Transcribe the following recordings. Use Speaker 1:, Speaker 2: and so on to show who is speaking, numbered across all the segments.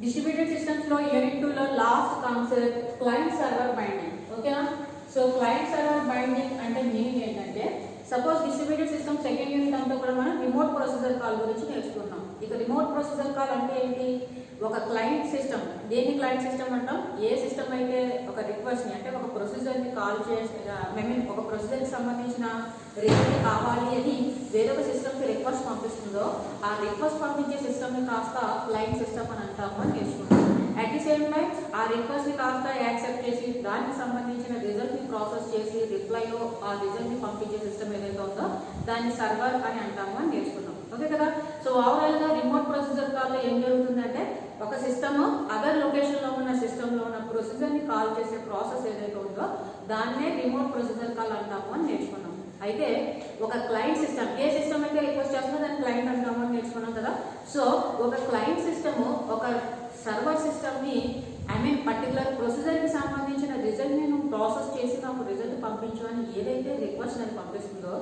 Speaker 1: Distributed systems లో unit 2 లో last concept client server binding. ఓకేనా? సో క్లయింట్ సర్వర్ బైండింగ్ అంటే మీనింగ్ ఏంటంటే, suppose distributed system second unit అంతా కూడా మనం రిమోట్ ప్రొసీజర్ కాల్ గురించి నేర్చుకున్నాం. ఇక రిమోట్ ప్రొసీజర్ కాల్ అంటే ఏంటి? ఒక క్లయింట్ సిస్టమ్. దేని క్లయింట్ సిస్టమ్ అంటాం? ఏ సిస్టమ్ అయితే ఒక రిక్వెస్ట్ ని అంటే ఒక ప్రొసీజర్ ని కాల్ చేసి ఒక ప్రొసీజర్ కి సంబంధించిన రిజల్ట్ కావాలి అని వేరొక సిస్టమ్ కి రిక్వెస్ట్ పంపిస్తుందో ఆ రిక్వెస్ట్ పంపించే సిస్టమ్ ని కాస్త క్లయింట్ సిస్టమ్ అని అంటాము అని నేర్చుకుంటాం. అట్ ది సేమ్ టైం ఆ రిక్వెస్ట్ ని కాస్త యాక్సెప్ట్ చేసి దానికి సంబంధించిన రిజల్ట్ ని ప్రాసెస్ చేసి రిప్లైలో ఆ రిజల్ట్ ని పంపించే సిస్టమ్ ఏదైతే ఉందో దాన్ని సర్వర్ అని అంటాము అని నేర్చుకున్నాం. ఓకే కదా? సో ఓవరాల్ గా రిమోట్ ప్రొసీజర్ కాల్ లో ఏం జరుగుతుందంటే, ఒక సిస్టమ్ అదర్ లొకేషన్ లో ఉన్న సిస్టమ్ లో ఉన్న ప్రొసీజర్ ని కాల్ చేసే ప్రాసెస్ ఏదైతే ఉందో దాన్నే రిమోట్ ప్రొసీజర్ కాల్ అంటాము అని నేర్చుకున్నాం. అయితే ఒక క్లయింట్ సిస్టమ్, ఏ సిస్టమ్ అయితే రిక్వెస్ట్ చేస్తుందో దాన్ని క్లయింట్ అంటాము అని నేర్చుకున్నాం కదా. సో ఒక క్లయింట్ సిస్టమ్ ఒక సర్వర్ సిస్టమ్ ని పర్టికులర్ ప్రొసీజర్ కి సంబంధించిన రిజల్ట్ ని నువ్వు ప్రాసెస్ చేసి నాకు రిజల్ట్ పంపించు అని ఏదైతే రిక్వెస్ట్ అని పంపిస్తుందో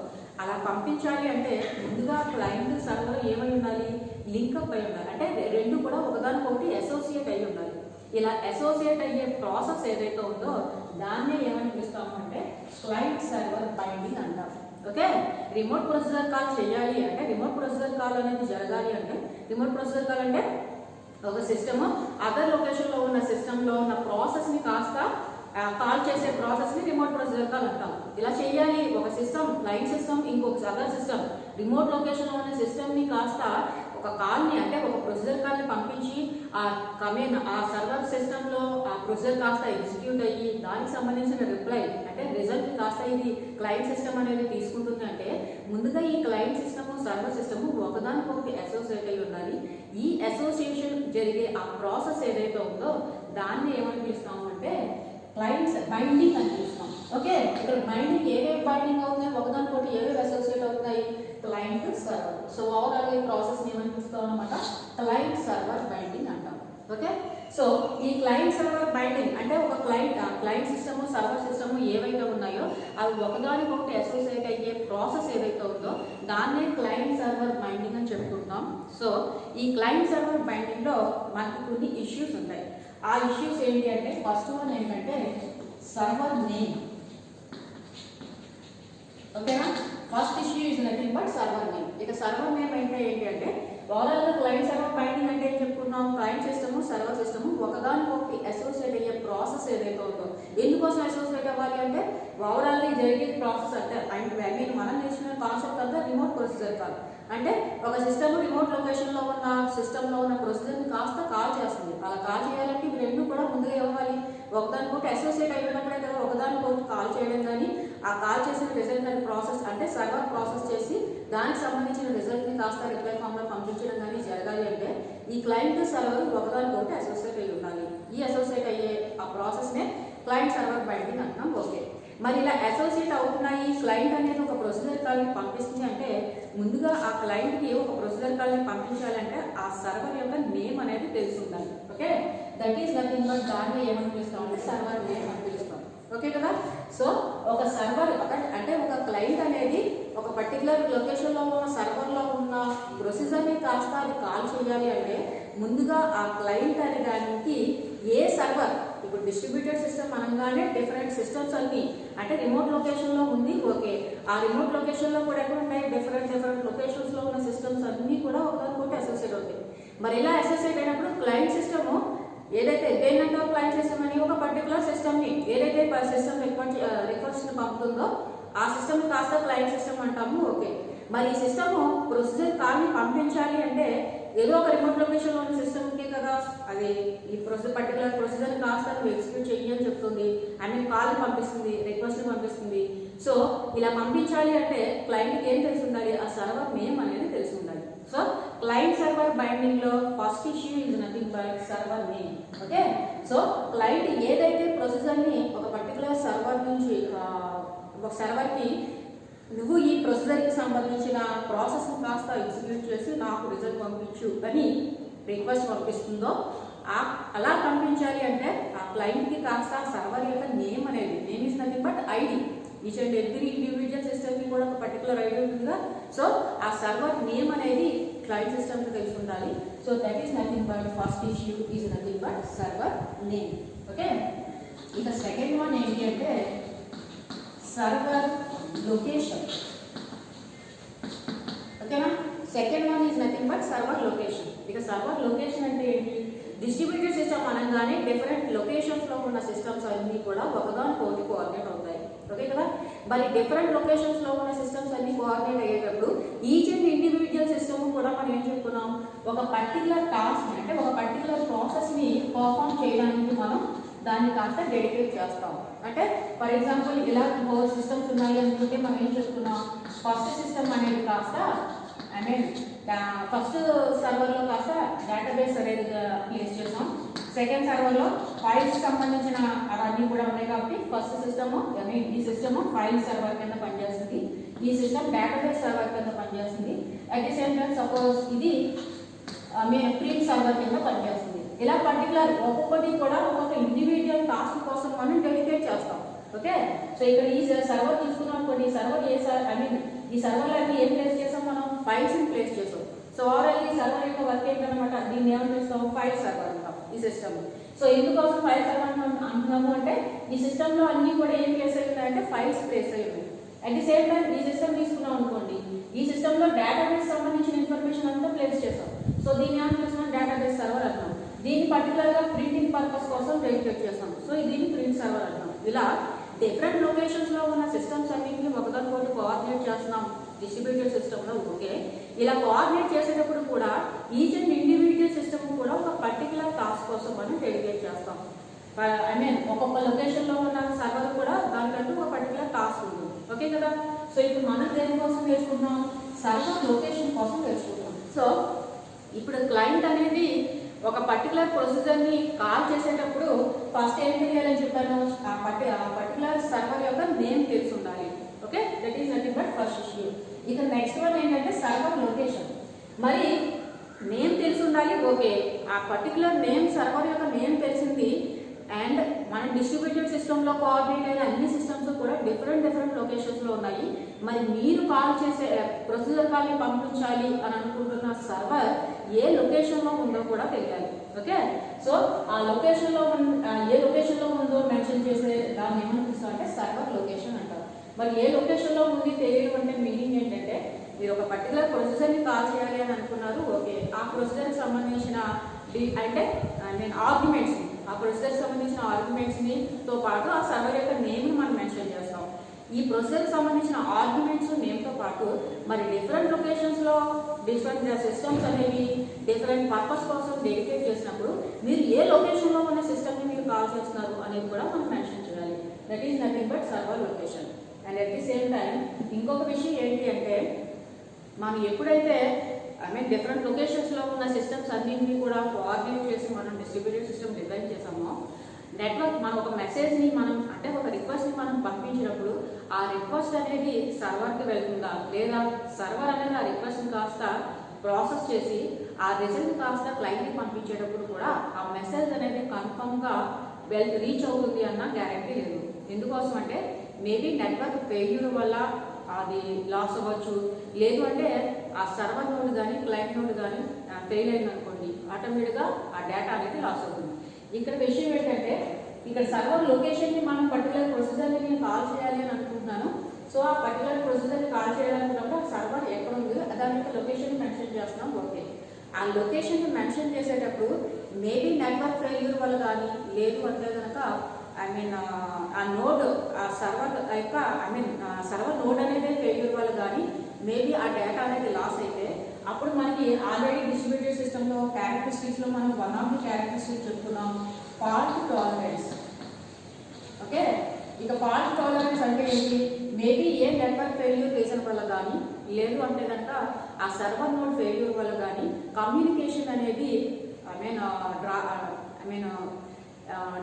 Speaker 1: అలా పంపించాలి అంటే ముందుగా క్లయింట్ సర్వర్ ఏమై ఉండాలి? లింకప్ అయి ఉండాలి. అంటే రెండు కూడా ఒకదానికొకటి అసోసియేట్ అయి ఉండాలి. ఇలా అసోసియేట్ అయ్యే ప్రాసెస్ ఏదైతే ఉందో దాన్నే ఏమని పిలుస్తాము అంటే క్లయింట్ సర్వర్ బైండింగ్ అంటాం. ఓకే? రిమోట్ ప్రొసీజర్ కాల్ చేయాలి అంటే, రిమోట్ ప్రొసీజర్ కాల్ అనేది జరగాలి అంటే, రిమోట్ ప్రొసీజర్ కాల్ అంటే ఒక సిస్టమ్ అదర్ లొకేషన్ లో ఉన్న సిస్టమ్ లో ఉన్న ప్రాసెస్ ని కాస్త కాల్ చేసే ప్రాసెస్ ని రిమోట్ ప్రొసీజర్ కాల్ అంటాం. ఇలా చేయాలి. ఒక సిస్టమ్ క్లయింట్ సిస్టమ్ ఇంకొక అదర్ సిస్టమ్ రిమోట్ లొకేషన్ లో ఉన్న సిస్టమ్ ని కాస్త ఒక కాల్ ని అంటే ఒక ప్రొసీజర్ కాల్ ని పంపించి ఆ సర్వర్ సిస్టమ్ లో ఆ ప్రొసీజర్ కాస్త ఎగ్జిక్యూట్ అయ్యి దానికి సంబంధించిన రిప్లై అంటే రిజల్ట్ కాస్త ఇది క్లయింట్ సిస్టమ్ అనేది తీసుకుంటుంది అంటే ముందుగా ఈ క్లయింట్ సిస్టమ్ సర్వర్ సిస్టమ్ ఒకదానికొకటి అసోసియేట్ అయి ఉండాలి. ఈ అసోసియేషన్ జరిగే ఆ ప్రాసెస్ ఏదైతే ఉందో దాన్ని ఏమని పిలుస్తాము అంటే క్లయింట్స్ బైండింగ్ అని పిలుస్తాం. ఓకే? ఇక్కడ బైండింగ్ ఏవేవి బైండింగ్ అవుతున్నాయి, ఒకదానికొకటి ఏవేవి అసోసియేట్ అవుతాయి? Client server. సో ఓవరాల్ ఈ ప్రాసెస్ ఏమని పిలుస్తాం అనమాట? క్లయింట్ సర్వర్ బైండింగ్ అంటాం. ఓకే? సో ఈ క్లయింట్ సర్వర్ బైండింగ్ అంటే ఒక క్లయింట్ సిస్టమ్ సర్వర్ సిస్టమ్ ఏవైతే ఉన్నాయో అవి ఒకదానికొకటి అసోసియేట్ అయ్యే ప్రాసెస్ ఏదైతే ఉందో దాన్నే క్లయింట్ సర్వర్ బైండింగ్ అని చెప్పుకుంటాం. సో ఈ క్లయింట్ సర్వర్ బైండింగ్ లో మనకి కొన్ని ఇష్యూస్ ఉంటాయి. ఆ ఇష్యూస్ ఏంటి అంటే, ఫస్ట్ వన్ ఏంటంటే సర్వర్ నేమ్. ఓకేనా? First issue is nothing but server name. ఇక సర్వర్ నేమ్ అంటే ఏంటి అంటే, ఓవరాల్ క్లయింట్ సర్వర్ బైండింగ్ అంటే ఏం చెప్పుకున్నాం? క్లయింట్ సిస్టమ్ సర్వర్ సిస్టమ్ ఒకదానికొకటి అసోసియేట్ అయ్యే ప్రాసెస్ ఏదైతే ఉందో, ఎందుకోసం అసోసియేట్ అవ్వాలి అంటే ఓవరాల్ జరిగే ప్రాసెస్ అంటే మనం నేర్చుకునే కాన్సెప్ట్ అంతా రిమోట్ ప్రొసీజర్ కాల్. అంటే ఒక సిస్టమ్ రిమోట్ లొకేషన్ లో ఉన్న సిస్టమ్ లో ఉన్న ప్రొసీజర్ ని కాస్త కాల్ చేస్తుంది. అలా కాల్ చేయాలంటే ఇవి రెండు కూడా ముందుగా ఇవ్వాలి. ఒకదానికొకటి అసోసియేట్ అయినప్పుడే కదా ఒకదానికొకటి కాల్ చేయడం. కానీ ఆ కాల్ చేసిన రిజల్ట్ అని ప్రాసెస్ అంటే సర్వర్ ప్రాసెస్ చేసి దానికి సంబంధించిన రిజల్ట్ ని కాస్త రిప్లై ఫామ్ లో పంపించడం కానీ జరగాలి అంటే ఈ క్లయింట్ సర్వర్ ఒకదానికొకటి అసోసియేట్ అయ్యి ఉండాలి. ఈ అసోసియేట్ అయ్యే ఆ ప్రాసెస్ నే క్లయింట్ సర్వర్ బైండింగ్ అంటాం. ఓకే? మరి ఇలా అసోసియేట్ అవుతున్నాయి క్లయింట్ అనేది ఒక ప్రొసీజర్ కాల్ ని పంపిస్తుంది అంటే ముందుగా ఆ క్లయింట్ కి ఒక ప్రొసీజర్ కాల్ ని పంపించాలంటే ఆ సర్వర్ యొక్క నేమ్ అనేది తెలిసి ఉండాలి. Okay? That is nothing but దాన్ని ఏమని పిలుస్తాం అంటే సర్వర్ నేమ్ అని పిలుస్తాం. ఓకే కదా? సో ఒక సర్వర్ అంటే ఒక క్లయింట్ అనేది ఒక పర్టికులర్ లొకేషన్ లో ఉన్న సర్వర్ లో ఉన్న ప్రొసీజర్ ని కాస్త అది కాల్ చేయాలి అంటే ముందుగా ఆ క్లయింట్ అనే దానికి ఏ సర్వర్, ఇప్పుడు డిస్ట్రిబ్యూటెడ్ సిస్టమ్ అనగానే డిఫరెంట్ సిస్టమ్స్ అన్ని అంటే రిమోట్ లొకేషన్ లో ఉంది. ఓకే? ఆ రిమోట్ లొకేషన్ లో కూడా ఎక్కడ ఉంటాయి? డిఫరెంట్ లొకేషన్స్ లో ఉన్న సిస్టమ్స్ అన్ని కూడా ఒకదానికొకటి అసోసియేట్ అవుతాయి. మరి ఇలా అసోసియేట్ అయినప్పుడు క్లయింట్ సిస్టమ్ ఏదైతే దేనంటే క్లయింట్ సిస్టమ్ అని ఒక పర్టికులర్ సిస్టమ్ ని ఏదైతే సిస్టమ్ రిక్వెస్ట్ ని పంపుతుందో ఆ సిస్టమ్ ని కాస్త క్లయింట్ సిస్టమ్ అంటాము. ఓకే? మరి ఈ సిస్టమ్ ప్రొసీజర్ కాల్ ని పంపించాలి అంటే ఏదో ఒక రిమోట్ లొకేషన్ లో ఉన్న సిస్టమ్ కి కదా అది ఈ పర్టికులర్ ప్రొసీజర్ కాస్త నువ్వు ఎగ్జిక్యూట్ చెయ్యి అని చెప్తుంది. కాల్ ని పంపిస్తుంది, రిక్వెస్ట్ ని పంపిస్తుంది. సో ఇలా పంపించాలి అంటే క్లయింట్ కి ఏం తెలిసి ఉండాలి? ఆ సర్వర్ నేమ్ అనేది తెలిసి ఉండాలి. సో క్లయింట్ సర్వర్ బైండింగ్ లో first issue is nothing but server name. Okay? So client ఏదైతే ప్రొసీజర్ ని ఒక పర్టికులర్ సర్వర్ నుంచి ఒక సర్వర్ కి నువ్వు ఈ ప్రొసీజర్ కి సంబంధించిన ప్రాసెస్ ని కాస్త ఎగ్జిక్యూట్ చేసి నాకు రిజల్ట్ పంపించు అని రిక్వెస్ట్ పంపిస్తుందో అలా పంపించాలి అంటే ఆ క్లయింట్ కి కాస్త సర్వర్ యొక్క నేమ్ అనేది name is nothing but ID. Each and every individual system కి కూడా ఒక పర్టికులర్ ఐడి ఉంటుందిగా. సో ఆ సర్వర్ నేమ్ అనేది క్లయింట్ సిస్టమ్ కి తెలిసి ఉండాలి. So that is nothing but first issue is nothing but server name. Okay. ఇక సెకండ్ వన్ ఏంటి అంటే సర్వర్ లొకేషన్. ఓకేనా? Second one is nothing but server location. ఇక సర్వర్ లొకేషన్ అంటే ఏంటి? డిస్ట్రిబ్యూటెడ్ సిస్టమ్ అనగానే డిఫరెంట్ లొకేషన్స్ లో ఉన్న సిస్టమ్స్ అన్ని కూడా ఒకదానికొకటి కోఆర్డినేట్ అవుతాయి. ఓకే కదా? మరి డిఫరెంట్ లొకేషన్స్ లో ఉన్న సిస్టమ్స్ అన్ని కోఆర్డినేట్ అయ్యేటప్పుడు ఈచ్ అండ్ ఇండివిజువల్ సిస్టమ్ కూడా మనం ఏం చెప్పుకున్నాం, ఒక పర్టికులర్ టాస్క్ అంటే ఒక పర్టికులర్ ప్రాసెస్ ని పర్ఫామ్ చేయడానికి మనం దాన్ని కాస్త డెడికేట్ చేస్తాం. అంటే ఫర్ ఎగ్జాంపుల్ ఇలా 4 సిస్టమ్స్ ఉన్నాయి అనుకుంటే మనం ఏం చెప్తున్నాం, ఫస్ట్ సిస్టమ్ అనేది కాస్త ఫస్ట్ సర్వర్లో కాస్త డేటాబేస్ అనేది ప్లేస్ చేసాం. సెకండ్ సర్వర్లో ఫైల్స్ సంబంధించిన అవన్నీ కూడా ఉన్నాయి కాబట్టి ఫస్ట్ సిస్టమ్ ఈ సిస్టమ్ ఫైల్ సర్వర్ కింద పనిచేస్తుంది, ఈ సిస్టమ్ డేటాబేస్ సర్వర్ కింద పనిచేస్తుంది. At the same time suppose ఇది ప్రింట్ సర్వర్ కింద పనిచేస్తుంది. ఇలా పర్టికులర్ ఒక్కొక్కటి కూడా ఒక్కొక్క ఇండివిజువల్ టాస్క్ కోసం మనం డెడికేట్ చేస్తాం. ఓకే. సో ఇక్కడ ఈ సర్వర్ తీసుకున్నప్పుడు ఈ సర్వర్ ఈ సర్వర్లో అన్ని ఏం ప్లేస్ చేసాం, మనం ఫైల్స్ ని ప్లేస్ చేసాం. సో ఓవరాల్ ఈ సర్వర్ యొక్క వర్క్ ఏంటన్నమాట, దీన్ని ఏమని చేస్తాం, ఫైల్ సర్వర్ అంటాం ఈ సిస్టమ్. సో ఎందుకోసం ఫైల్ సర్వర్ అంటున్నాము అంటే ఈ సిస్టమ్ లో అన్ని కూడా ఏం ప్లేస్ అయి ఉన్నాయంటే ఫైల్స్ ప్లేస్ అయి ఉన్నాయి. అట్ ది సేమ్ టైం ఈ సిస్టమ్ తీసుకున్నాం అనుకోండి, ఈ సిస్టమ్ లో డేటాబేస్ సంబంధించిన ఇన్ఫర్మేషన్ అంతా ప్లేస్ చేస్తాం. సో దీన్ని ఏమని చేస్తున్నాం, డేటాబేస్ సర్వర్ అంటాం. దీన్ని పర్టికులర్ గా ప్రింటింగ్ పర్పస్ కోసం డెడికేట్ చేస్తాం. సో దీన్ని ప్రింట్ సర్వర్ అంటాం. ఇలా డిఫరెంట్ లొకేషన్స్ లో ఉన్న సిస్టమ్స్ అన్నింటినీ ఒకదానికొకటి కోఆర్డినేట్ చేస్తున్నాం డిస్ట్రిబ్యూటెడ్ సిస్టమ్ లో. ఓకే. ఇలా కోఆర్డినేట్ చేసేటప్పుడు కూడా ఈచ్ అండ్ ఇండివిజువల్ సిస్టమ్ కూడా ఒక పర్టికులర్ టాస్క్ కోసం మనం డెడికేట్ చేస్తాం. ఒక్కొక్క లొకేషన్ లో ఉన్న సర్వర్ కూడా దానికంటూ ఒక పర్టికులర్ టాస్క్ ఉంటుంది. ఓకే కదా? సో ఇప్పుడు మనం దేనికోసం నేర్చుకుంటున్నాం, సర్వర్ లొకేషన్ కోసం నేర్చుకుంటున్నాం. సో ఇప్పుడు క్లయింట్ అనేది ఒక పర్టికులర్ ప్రొసీజర్ ని కాల్ చేసేటప్పుడు ఫస్ట్ ఏం తెలియాలని చెప్పాను, ఆ పర్టికులర్ సర్వర్ యొక్క నేమ్ తెలిసి ఉండాలి. Okay. That is nothing but first issue. ఇక నెక్స్ట్ వన్ ఏంటంటే సర్వర్ లొకేషన్. మరి నేమ్ తెలిసి ఉండాలి. ఓకే. ఆ పర్టికులర్ నేమ్ సర్వర్ యొక్క నేమ్ తెలిసింది అండ్ మన డిస్ట్రిబ్యూటెడ్ సిస్టమ్ లో కోఆర్డినేట్ అయిన అన్ని సిస్టమ్స్ కూడా డిఫరెంట్ లొకేషన్స్ లో ఉన్నాయి. మరి మీరు కాల్ చేసే ప్రొసీజర్ కాల్ ని పంపించాలి అని అనుకుంటున్న సర్వర్ ఏ లొకేషన్ లో ఉందో కూడా తెలియాలి. ఓకే. సో ఆ లొకేషన్ లో ఏ లొకేషన్ లో ఉందో మెన్షన్ చేసే దాన్ని ఏమని పిలుస్తాం అంటే సర్వర్ లొకేషన్ అంటారు. మరి ఏ లొకేషన్ లో ఉంది తెలియదు అంటే మీనింగ్ ఏంటంటే మీరు ఒక పర్టికులర్ ప్రొసీజర్ ని కాల్ చేయాలి అని అనుకున్నారు. ఓకే. ఆ ప్రొసీజర్ కి సంబంధించిన ఆర్గ్యుమెంట్స్ ఆ ప్రొసీజర్ సంబంధించిన ఆర్గ్యుమెంట్స్ ని తో పాటు ఆ సర్వర్ యొక్క నేమ్ ని మనం మెన్షన్ చేస్తాం. ఈ ప్రొసీజర్ సంబంధించిన ఆర్గ్యుమెంట్స్ నేమ్ తో పాటు మరి డిఫరెంట్ లొకేషన్స్ లో డిఫరెంట్ సిస్టమ్స్ అనేవి డిఫరెంట్ పర్పస్ కోసం డెడికేట్ చేసినప్పుడు మీరు ఏ లొకేషన్ లో ఉన్న సిస్టమ్ ని మీరు కాల్ చేస్తున్నారు అనేది కూడా మనం మెన్షన్ చేయాలి. That is nothing but server location. And at the same time ఇంకొక విషయం ఏంటి అంటే మనం ఎప్పుడైతే డిఫరెంట్ లొకేషన్స్ లో ఉన్న సిస్టమ్స్ అన్నింటినీ కూడా కోఆర్డినేట్ చేసి మనం డిస్ట్రిబ్యూటెడ్ సిస్టమ్ డిజైన్ చేసామో నెట్వర్క్ మనం ఒక మెసేజ్ ని మనం అంటే ఒక రిక్వెస్ట్ ని మనం పంపించినప్పుడు ఆ రిక్వెస్ట్ అనేది సర్వర్ కి వెళ్తుందా లేదా సర్వర్ అనేది ఆ రిక్వెస్ట్ ని కాస్త ప్రాసెస్ చేసి ఆ రిజల్ట్ కాస్త క్లయింట్ కి పంపించేటప్పుడు కూడా ఆ మెసేజ్ అనేది కన్ఫర్మ్ గా రీచ్ అవుతుంది అన్న గ్యారంటీ లేదు. ఎందుకోసం అంటే మేబీ నెట్వర్క్ ఫెయిల్యూర్ వల్ల అది లాస్ అవ్వచ్చు, లేదు అంటే ఆ సర్వర్ నోడ్ కానీ క్లయింట్ నోడ్ కానీ ఫెయిల్ అయింది అనుకోండి, ఆటోమేటిక్గా ఆ డేటా అనేది లాస్ అవుతుంది. ఇక్కడ విషయం ఏంటంటే ఇక్కడ సర్వర్ లొకేషన్ ని మనం పర్టికులర్ ప్రొసీజర్ ని నేను కాల్ చేయాలి అని అనుకుంటున్నాను. సో ఆ పర్టికులర్ ప్రొసీజర్ ని కాల్ చేయాలనుకున్నప్పుడు ఆ సర్వర్ ఎక్కడ ఉంది దాని యొక్క లొకేషన్ మెన్షన్ చేస్తున్నాం. ఓకే. ఆ లొకేషన్ ని మెన్షన్ చేసేటప్పుడు మేబీ నెట్వర్క్ ఫెయిల్యూర్ వల్ల కానీ లేదు అంటే కనుక ఆ నోడ్ ఆ సర్వర్ యొక్క సర్వర్ నోడ్ అనేది ఫెయిల్యూర్ వల్ల కానీ మేబీ ఆ డేటా అనేది లాస్ అయితే అప్పుడు మనకి ఆల్రెడీ డిస్ట్రిబ్యూటెడ్ సిస్టమ్ లో క్యారెక్టరిస్టిక్స్ లో మనం వన్ ఆఫ్ ది క్యారెక్టరిస్టిక్స్ చెప్తున్నాం ఫాల్ట్ టాలరెన్స్. ఓకే. ఇక ఫాల్ట్ టాలరెన్స్ అంటే ఏంటి, మేబీ ఏ నెట్వర్క్ ఫెయిల్యూర్ రీజన్ వల్ల కానీ లేదు అంటే కనుక ఆ సర్వర్ నోడ్ ఫెయిల్యూర్ వల్ల కానీ కమ్యూనికేషన్ అనేది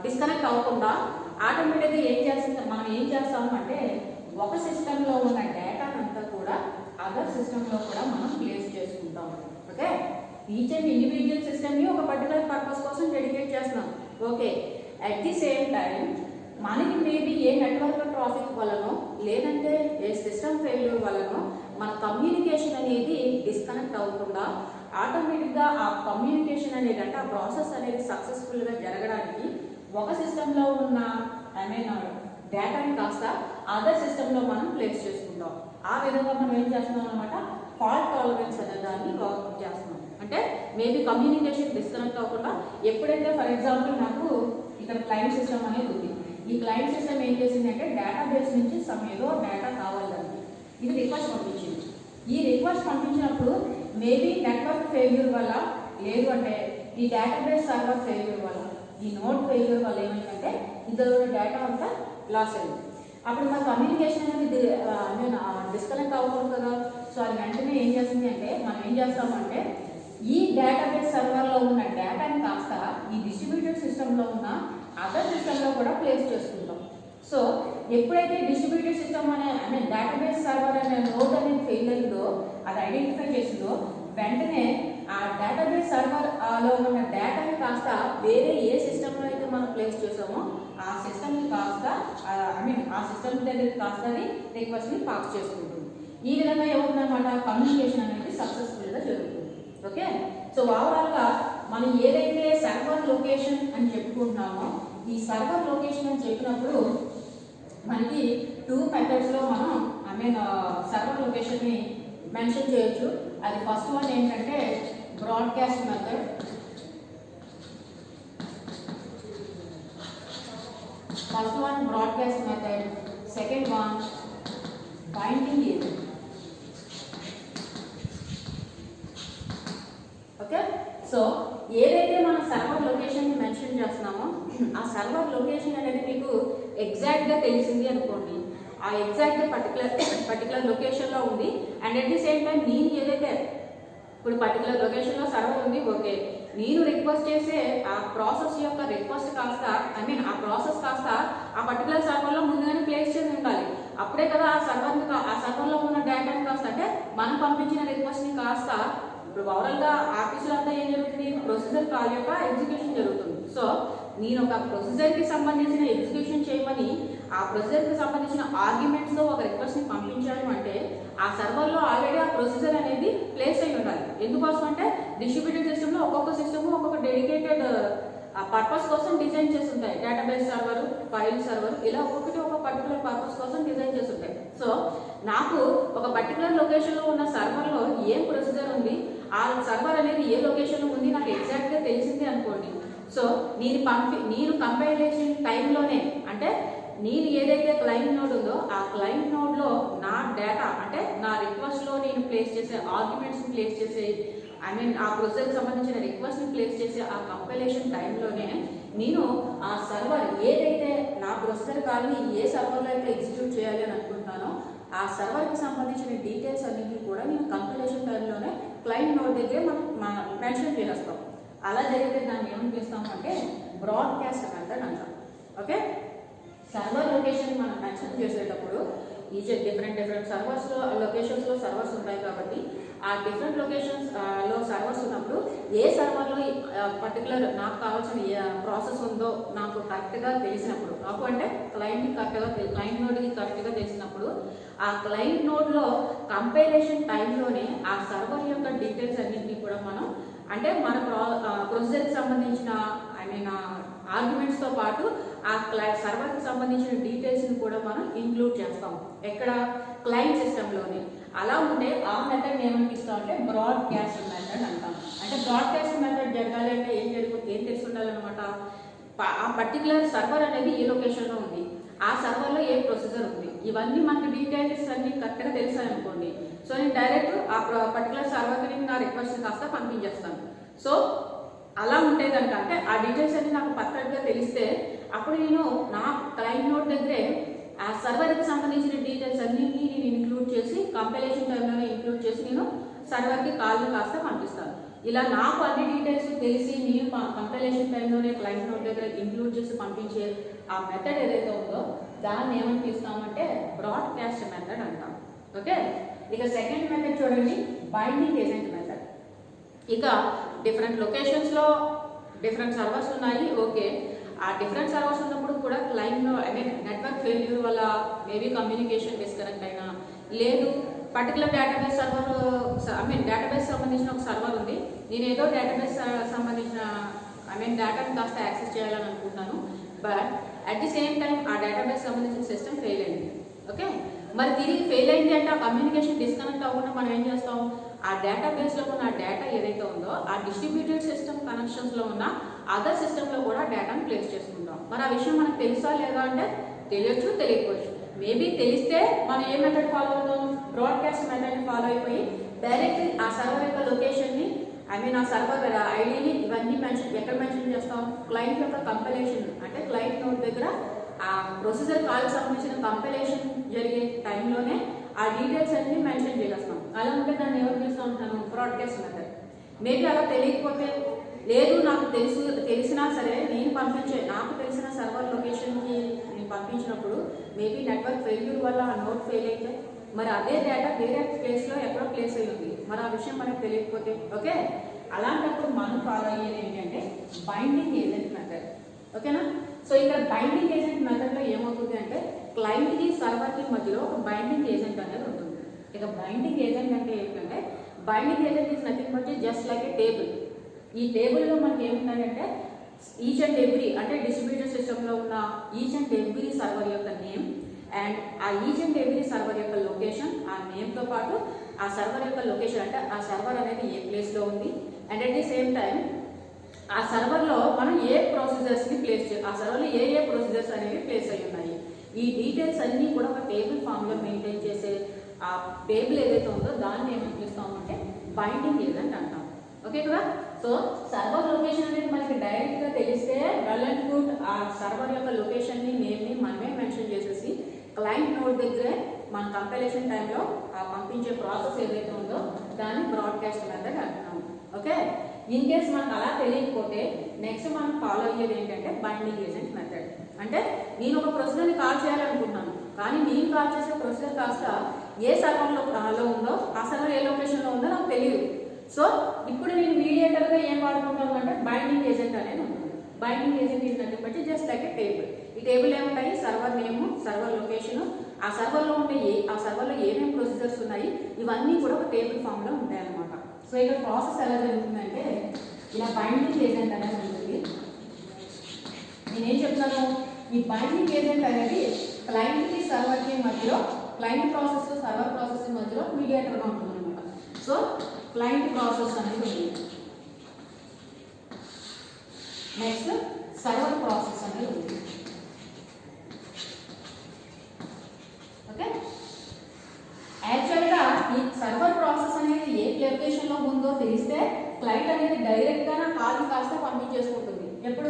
Speaker 1: డిస్కనెక్ట్ అవ్వకుండా ఆటోమేటిక్గా మనం ఏం చేస్తాము అంటే ఒక సిస్టంలో ఉన్న డేటానంతా కూడా అదర్ సిస్టంలో కూడా మనం ప్లేస్ చేసుకుంటాం. ఓకే. ఈచ్ అండ్ ఇండివిజువల్ సిస్టమ్ని ఒక పర్టికులర్ పర్పస్ కోసం డెడికేట్ చేస్తున్నాం. Okay. At the same time మనకి మేబీ ఏ నెట్వర్క్ ట్రాఫిక్ వల్లనో లేదంటే ఏ సిస్టమ్ ఫెయిల్యూర్ వల్లనో మన కమ్యూనికేషన్ అనేది డిస్కనెక్ట్ అవ్వకుండా ఆటోమేటిక్గా ఆ కమ్యూనికేషన్ అనేది అంటే ఆ ప్రాసెస్ అనేది సక్సెస్ఫుల్గా జరగడానికి ఒక సిస్టంలో ఉన్న డేటాని కాస్త అదర్ సిస్టంలో మనం ప్లేస్ చేసుకుంటాం. ఆ విధంగా మనం ఏం చేస్తున్నాం అనమాట, ఫాల్ట్ టాలరెన్స్ అనే దాన్ని వర్క్ చేస్తున్నాం. అంటే మేబీ కమ్యూనికేషన్ డిస్కనెక్ట్ అవ్వకుండా ఎప్పుడైతే ఫర్ ఎగ్జాంపుల్ నాకు ఇక్కడ క్లయింట్ సిస్టమ్ అనేది ఉంది. ఈ క్లయింట్ సిస్టమ్ ఏం చేసిందంటే డేటాబేస్ నుంచి ఏదో డేటా కావాలని ఇది రిక్వెస్ట్ పంపించింది. ఈ రిక్వెస్ట్ పంపించినప్పుడు మేబీ నెట్వర్క్ ఫెయిల్యూర్ వల్ల, లేదు అంటే ఈ డేటాబేస్ సర్వర్ ఫెయిల్యూర్ వల్ల, ఈ నోడ్ ఫెయిల్యూర్ వల్ల ఏమైందంటే ఇందులో డేటా అంతా లాస్ అయింది. అప్పుడు మన కమ్యూనికేషన్ అనేది డిస్కనెక్ట్ అవ్వకూడదు కదా. సో అది వెంటనే ఏం చేస్తుంది అంటే మనం ఏం చేస్తామంటే ఈ డేటాబేస్ సర్వర్లో ఉన్న డేటాని కాస్త ఈ డిస్ట్రిబ్యూటెడ్ సిస్టంలో ఉన్న అదర్ సిస్టంలో కూడా ప్లేస్ చేసుకుంటాం. సో ఎప్పుడైతే డిస్ట్రిబ్యూటెడ్ సిస్టమ్ అనే డేటాబేస్ సర్వర్ అనే నోడ్ అనేది ఫెయిల్ అయిందో, అది ఐడెంటిఫై చేసిందో, వెంటనే ఆ డేటాబేస్ సర్వర్ లో ఉన్న డేటాని కాస్త వేరే ఏ సిస్టంలో అయితే మనం ప్లేస్ చేసామో ఆ సిస్టమ్ని కాస్త ఆ సిస్టమ్ దగ్గర కాస్త అది రిక్వెస్ట్ని పాస్ చేసుకుంటుంది. ఈ విధంగా ఏమవుతుందన్నమాట, కమ్యూనికేషన్ అనేది సక్సెస్ఫుల్గా జరుగుతుంది. ఓకే, సో ఓవరాల్గా మనం ఏదైతే సర్వర్ లొకేషన్ అని చెప్పుకుంటున్నామో, ఈ సర్వర్ లొకేషన్ అని చెప్పినప్పుడు మనకి 2 మెథడ్స్లో మనం సర్వర్ లొకేషన్ని మెన్షన్ చేయొచ్చు. అది ఫస్ట్ వన్ ఏంటంటే broadcast method. First one broadcast method, second one binding agent. Okay, so ఏదైతే మనం సర్వర్ లొకేషన్ మెన్షన్ చేస్తున్నామో ఆ సర్వర్ లొకేషన్ అనేది మీకు ఎగ్జాక్ట్గా తెలిసింది అనుకోండి, ఆ ఎగ్జాక్ట్ పర్టికులర్ లొకేషన్లో ఉంది. And at the same time నేను ఏదైతే ఇప్పుడు పర్టికులర్ లొకేషన్లో సర్వర్ ఉంది, ఓకే, నేను రిక్వెస్ట్ చేసే ఆ ప్రాసెస్ యొక్క రిక్వెస్ట్ కాస్త ఆ ప్రాసెస్ కాస్త ఆ పర్టికులర్ సర్వర్లో ముందుగానే ప్లేస్ చేసి ఉండాలి. అప్పుడే కదా ఆ సర్వర్లో ఉన్న డేటాని కాస్త అంటే మనం పంపించిన రిక్వెస్ట్ని కాస్త ఇప్పుడు ఓవరాల్గా ఆఫీసులో అంతా ఏం జరుగుతుంది, ప్రొసీజర్ కాల్ యొక్క ఎగ్జిక్యూషన్ జరుగుతుంది. సో నేను ఒక ప్రొసీజర్కి సంబంధించిన ఎగ్జిక్యూషన్ చేయమని ఆ ప్రొసీజర్కి సంబంధించిన ఆర్గ్యుమెంట్స్తో ఒక రిక్వెస్ట్ని పంపించాను అంటే ఆ సర్వర్లో ఆల్రెడీ ఆ ప్రొసీజర్ అనేది ప్లేస్ అయి ఉండాలి. ఎందుకోసం అంటే డిస్ట్రిబ్యూటెడ్ సిస్టంలో ఒక్కొక్క సిస్టమ్ ఒక్కొక్క డెడికేటెడ్ పర్పస్ కోసం డిజైన్ చేసి ఉంటాయి. డేటాబేస్ సర్వర్, ఫైల్ సర్వర్, ఇలా ఒక్కొక్కటి ఒక పర్టికులర్ పర్పస్ కోసం డిజైన్ చేసి ఉంటాయి. సో నాకు ఒక పర్టికులర్ లొకేషన్లో ఉన్న సర్వర్లో ఏం ప్రొసీజర్ ఉంది, ఆ సర్వర్ అనేది ఏ లొకేషన్లో ఉంది నాకు ఎగ్జాక్ట్గా తెలిసింది అనుకోండి. సో నేను కంపైలేషన్ టైంలోనే అంటే నేను ఏదైతే క్లయింట్ నోడ్ ఉందో ఆ క్లయింట్ నోడ్లో నా డేటా అంటే నా రిక్వెస్ట్లో నేను ప్లేస్ చేసే ఆర్గ్యుమెంట్స్ని ప్లేస్ చేసే ఆ ప్రొసెస్కి సంబంధించిన రిక్వెస్ట్ని ప్లేస్ చేసే ఆ కంపైలేషన్ టైంలోనే నేను ఆ సర్వర్ ఏదైతే నా ప్రొసెసర్ కాల్ని ఏ సర్వర్లో అయితే ఎగ్జిక్యూట్ చేయాలి అని అనుకుంటున్నానో ఆ సర్వర్కి సంబంధించిన డీటెయిల్స్ అన్నింటినీ కూడా నేను కంపైలేషన్ టైంలోనే క్లయింట్ నోడ్ దగ్గరే మనం మెన్షన్ చేస్తాం. అలా జరిగితే దాన్ని ఏమని పిలుస్తాము అంటే బ్రాడ్కాస్ట్ మెథడ్ అంటాం. ఓకే, సర్వర్ లొకేషన్ మనం మెన్షన్ చేసేటప్పుడు డిఫరెంట్ లొకేషన్స్లో సర్వర్స్ ఉంటాయి కాబట్టి ఆ డిఫరెంట్ లొకేషన్స్లో సర్వర్స్ ఉన్నప్పుడు ఏ సర్వర్లో పర్టికులర్ నాకు కావాల్సిన ప్రాసెస్ ఉందో నాకు కరెక్ట్గా తెలిసినప్పుడు, నాకు అంటే క్లయింట్ నోడ్కి కరెక్ట్గా తెలిసినప్పుడు ఆ క్లయింట్ నోడ్లో కంపైలేషన్ టైంలోనే ఆ సర్వర్ యొక్క డీటెయిల్స్ అన్నింటినీ కూడా మనం అంటే మన ప్రొసీజర్కి సంబంధించిన ఆర్గ్యుమెంట్స్తో పాటు ఆ సర్వర్కి సంబంధించిన డీటెయిల్స్ని కూడా మనం ఇంక్లూడ్ చేస్తాం. ఎక్కడ? క్లయింట్ సిస్టంలోనే. అలా ఉంటే ఆ మెథడ్ ఏమనిపిస్తాం అంటే బ్రాడ్కాస్ట్ మెథడ్ అంటాం. అంటే బ్రాడ్కాస్ట్ మెథడ్ జరగాలి అంటే ఏం తెలిసి ఉండాలన్నమాట, ఆ పర్టికులర్ సర్వర్ అనేది ఏ లొకేషన్లో ఉంది, ఆ సర్వర్లో ఏ ప్రొసీజర్ ఉంది, ఇవన్నీ మనకి డీటెయిల్స్ అన్ని కరెక్ట్గా తెలిసాయనుకోండి. సో నేను డైరెక్ట్ ఆ పర్టికులర్ సర్వర్కి నేను నా రిక్వెస్ట్ కాస్త పంపించేస్తాను. సో అలా ఉంటే కనుక అంటే ఆ డీటెయిల్స్ అన్ని నాకు పర్ఫెక్ట్గా తెలిస్తే అప్పుడు నేను నా క్లయింట్ నోడ్ దగ్గరే ఆ సర్వర్కి సంబంధించిన డీటెయిల్స్ అన్నింటినీ నేను ఇంక్లూడ్ చేసి కంపైలేషన్ టైంలోనే ఇంక్లూడ్ చేసి నేను సర్వర్కి కాల్ని కాస్త పంపిస్తాను. ఇలా నాకు అన్ని డీటెయిల్స్ తెలిసి నేను కంపైలేషన్ టైంలోనే క్లయింట్ నోడ్ దగ్గర ఇంక్లూడ్ చేసి పంపించే ఆ మెథడ్ ఏదైతే ఉందో దాన్ని ఏమని పిలుస్తామంటే బ్రాడ్కాస్ట్ మెథడ్ అంటాం. ఓకే, ఇక సెకండ్ మెథడ్ చూడండి, బైండింగ్ ఏజెంట్ మెథడ్. ఇక డిఫరెంట్ లొకేషన్స్లో డిఫరెంట్ సర్వర్స్ ఉన్నాయి. ఓకే, ఆ డిఫరెంట్ సర్వర్స్ ఉన్నప్పుడు కూడా క్లయింట్ నెట్వర్క్ ఫెయిల్యూర్ వల్ల మేబీ కమ్యూనికేషన్ డిస్కనెక్ట్ అయినా, లేదు పర్టికులర్ డేటాబేస్ సర్వర్ డేటాబేస్ సంబంధించిన ఒక సర్వర్ ఉంది. నేను ఏదో డేటాబేస్ సంబంధించిన డేటాను కాస్త యాక్సెస్ చేయాలని అనుకుంటున్నాను. But at the same time ఆ డేటాబేస్ సంబంధించిన సిస్టమ్ ఫెయిల్ అయింది. ఓకే, మరి తిరిగి ఫెయిల్ అయింది అంటే ఆ కమ్యూనికేషన్ డిస్కనెక్ట్ అవ్వకుండా మనం ఏం చేస్తాం, ఆ డేటాబేస్లో ఉన్న ఆ డేటా ఏదైతే ఉందో ఆ డిస్ట్రిబ్యూటెడ్ సిస్టమ్ కనెక్షన్స్లో ఉన్న అదర్ సిస్టంలో కూడా డేటాను ప్లేస్ చేసుకుంటాం. మరి ఆ విషయం మనకు తెలుసా లేదా అంటే తెలియచ్చు, తెలియకపోవచ్చు. మేబీ తెలిస్తే మనం ఏ మెథడ్ ఫాలో అవుతాం, బ్రాడ్కాస్ట్ మెథడ్ని ఫాలో అయిపోయి డైరెక్ట్ ఆ సర్వర్ యొక్క లొకేషన్ని ఆ సర్వర్ ఐడిని ఇవన్నీ ఎక్కడ మెన్షన్ చేస్తాం, క్లయింట్ యొక్క కంపైలేషన్ అంటే క్లయింట్ నోట్ దగ్గర ఆ ప్రొసీజర్ కాల్కి సంబంధించిన కంపైలేషన్ జరిగే టైంలోనే ఆ డీటెయిల్స్ అన్ని మెన్షన్ చేస్తాం. అలా ఉంటే దాన్ని ఎవరు పిలుస్తూ ఉంటాను, బ్రాడ్కాస్ట్ మెథడ్. మేబీ అలా తెలియకపోతే లేదు నాకు తెలిసినా సరే నాకు తెలిసిన సర్వర్ లొకేషన్కి నేను పంపించినప్పుడు మేబీ నెట్వర్క్ ఫెయిల్యూర్ వల్ల ఆ నోట్ ఫెయిల్ అయితే మరి అదే డేటా వేరే ప్లేస్లో ఎక్కడో ప్లేస్ అయ్యి ఉంది, మరి ఆ విషయం మనకు తెలియకపోతే ఓకే, అలాంటప్పుడు మనం ఫాలో అయ్యేది ఏంటంటే బైండింగ్ ఏజెంట్ మెథడ్. ఓకేనా, సో ఇక్కడ బైండింగ్ ఏజెంట్ మెథడ్లో ఏమవుతుంది అంటే క్లయింట్కి సర్వర్కి మధ్యలో ఒక బైండింగ్ ఏజెంట్ అనేది ఉంటుంది. ఇక బైండింగ్ ఏజెంట్ అంటే ఏంటంటే binding agent is nothing but just like a table. ఈ టేబుల్లో మనకి ఏముంటాయంటే ఈచ్ అండ్ ఎవ్రీ అంటే డిస్ట్రిబ్యూటర్ సిస్టంలో ఉన్న ఈచ్ అండ్ ఎవ్రీ సర్వర్ యొక్క నేమ్ అండ్ ఆ ఈచ్ అండ్ ఎవ్రీ సర్వర్ యొక్క లొకేషన్, ఆ నేమ్తో పాటు ఆ సర్వర్ యొక్క లొకేషన్ అంటే ఆ సర్వర్ అనేది ఏ ప్లేస్లో ఉంది and at the same time ఆ సర్వర్లో మనం ఏ ప్రొసీజర్స్ని ఆ సర్వర్లో ఏ ప్రొసీజర్స్ అనేవి ప్లేస్ అయ్యి ఉన్నాయి. ఈ డీటెయిల్స్ అన్నీ కూడా ఒక టేబుల్ ఫామ్లో మెయింటైన్ చేసే ఆ టేబుల్ ఏదైతే ఉందో దాన్ని ఏమని పిలుస్తామంటే బైండింగ్ ఏజెంట్ అంటాం. ఓకే కదా, సో సర్వర్ లొకేషన్ అనేది మనకి డైరెక్ట్గా తెలిస్తే వెల్ అండ్ గుడ్. ఆ సర్వర్ యొక్క లొకేషన్ని నేమ్ని మనమే మెన్షన్ చేసేసి క్లయింట్ నోట్ దగ్గరే మన కంపైలేషన్ టైంలో ఆ పంపించే ప్రాసెస్ ఏదైతే ఉందో దాన్ని బ్రాడ్కాస్ట్ మెథడ్ అంటున్నాం. ఓకే, ఇన్ కేస్ మనకు అలా తెలియకపోతే నెక్స్ట్ మనం ఫాలో అయ్యేది ఏంటంటే బైండింగ్ ఏజెంట్ మెథడ్. అంటే నేను ఒక ప్రొసీజర్ని కాల్ చేయాలనుకుంటున్నాను, కానీ నేను కాల్ చేసే ప్రొసీజర్ కాస్త ఏ సర్వర్లో ఉందో ఆ సర్వర్ ఏ లొకేషన్లో ఉందో నాకు తెలియదు. సో ఇప్పుడు నేను మీడియేటర్గా ఏం వాడుకుంటాను అంటే బైండింగ్ ఏజెంట్ అనేది ఉంటుంది. బైండింగ్ ఏజెంట్ ఏంటంటే బట్టి జస్ట్ లైక్ ఏ టేబుల్. ఈ టేబుల్ ఏముంటాయి, సర్వర్ నేము, సర్వర్ లొకేషన్, ఆ సర్వర్లో ఉండే ఆ సర్వర్లో ఏమేమి ప్రొసీజర్స్ ఉన్నాయి ఇవన్నీ కూడా ఒక టేబుల్ ఫామ్లో ఉంటాయి అన్నమాట. సో ఇక్కడ ప్రాసెస్ ఎలా జరుగుతుందంటే ఇలా బైండింగ్ ఏజెంట్ అనేది ఉంటుంది. నేనేం చెప్తున్నాను, ఈ బైండింగ్ ఏజెంట్ అనేది క్లయింట్కి సర్వర్కి మధ్యలో, క్లయింట్ ప్రాసెస్ సర్వర్ ప్రాసెస్ మధ్యలో మీడియేటర్గా ఉంటుంది అనమాట. సో క్లయింట్ ప్రాసెస్ అనేది ఉంది, నెక్స్ట్ సర్వర్ ప్రాసెస్ అనేది ఉంది. ఓకే, యాక్చువల్గా ఈ సర్వర్ ప్రాసెస్ అనేది ఏ లొకేషన్లో ఉందో తెలిస్తే క్లయింట్ అనేది డైరెక్ట్గా నా కాల్ని కాస్త పంపించేసుకుంటుంది. ఎప్పుడు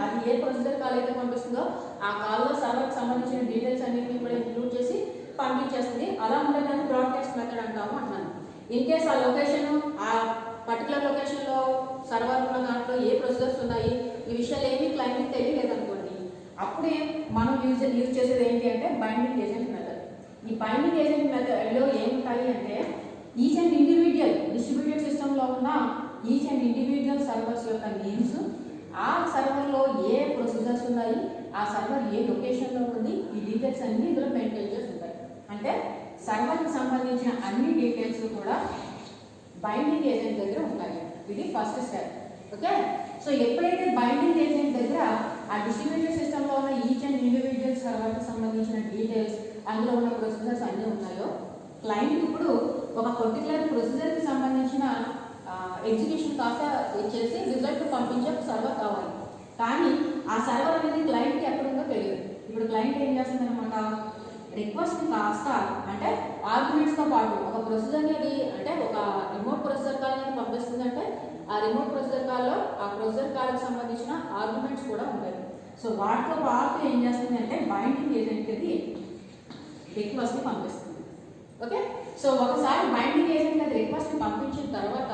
Speaker 1: అది ఏ ప్రొసీజర్ కాల్ అయితే పంపిస్తుందో ఆ కాల్లో సర్వర్కి సంబంధించిన డీటెయిల్స్ అన్నింటినీ కూడా ఇంక్లూడ్ చేసి పంపించేస్తుంది. అలా ఉండేదాన్ని బ్రాడ్కాస్ట్ మెథడ్ అంటాము అంటున్నాను. ఇన్ కేస్ ఆ లొకేషన్ ఆ పర్టికులర్ లొకేషన్లో సర్వర్ ఉన్న దాంట్లో ఏ ప్రొసీజర్స్ ఉన్నాయి ఈ విషయాలు ఏమీ క్లయింట్కి తెలియలేదనుకోండి, అప్పుడే మనం యూజ్ చేసేది ఏంటి అంటే బైండింగ్ ఏజెంట్ మెథడ్. ఈ బైండింగ్ ఏజెంట్ మెథడ్లో ఏముంటాయి అంటే ఈచ్ అండ్ ఇండివిజువల్ డిస్ట్రిబ్యూటెడ్ సిస్టంలో ఉన్న ఈచ్ అండ్ ఇండివిజువల్ సర్వర్స్ యొక్క నేమ్స్, ఆ సర్వర్లో ఏ ప్రొసీజర్స్ ఉన్నాయి, ఆ సర్వర్ ఏ లొకేషన్లో ఉంది, ఈ డీటెయిల్స్ అన్ని ఇందులో మెయింటైన్ చేసి ఉంటాయి. అంటే సర్వర్కి సంబంధించిన అన్ని డీటెయిల్స్ కూడా బైండింగ్ ఏజెంట్ దగ్గర ఉంటాయి. ఇది ఫస్ట్ స్టెప్. ఓకే, సో ఎప్పుడైతే బైండింగ్ ఏజెంట్ దగ్గర ఆ డిస్ట్రిబ్యూటెడ్ సిస్టంలో ఉన్న ఈచ్ అండ్ ఇండివిజువల్ సర్వర్కి సంబంధించిన డీటెయిల్స్, అందులో ఉన్న ప్రొసీజర్స్ అన్నీ ఉన్నాయో, క్లయింట్ ఇప్పుడు ఒక పర్టికులర్ ప్రొసీజర్కి సంబంధించిన ఎగ్జిక్యూషన్ కాస్త చేసి రిజల్ట్ పంపించే సర్వర్ కావాలి. కానీ ఆ సర్వర్ అనేది క్లయింట్కి ఎక్కడుందో తెలియదు. ఇప్పుడు క్లయింట్ ఏం చేస్తుంది అనమాట, రిక్వెస్ట్ని కాస్త అంటే ఆర్గ్యుమెంట్స్తో పాటు ఒక ప్రొసీజర్ని అంటే ఒక రిమోట్ ప్రొసీజర్ కాల్ అనేది పంపిస్తుంది. అంటే ఆ రిమోట్ ప్రొసీజర్ కాల్లో ఆ ప్రొసీజర్ కాల్కి సంబంధించిన ఆర్గ్యుమెంట్స్ కూడా ఉంటాయి. సో వాటితో పాటు ఏం చేస్తుంది అంటే బైండింగ్ ఏజెంట్కి రిక్వెస్ట్ని పంపిస్తుంది. ఓకే, సో ఒకసారి బైండింగ్ ఏజెంట్ అది రిక్వెస్ట్ని పంపించిన తర్వాత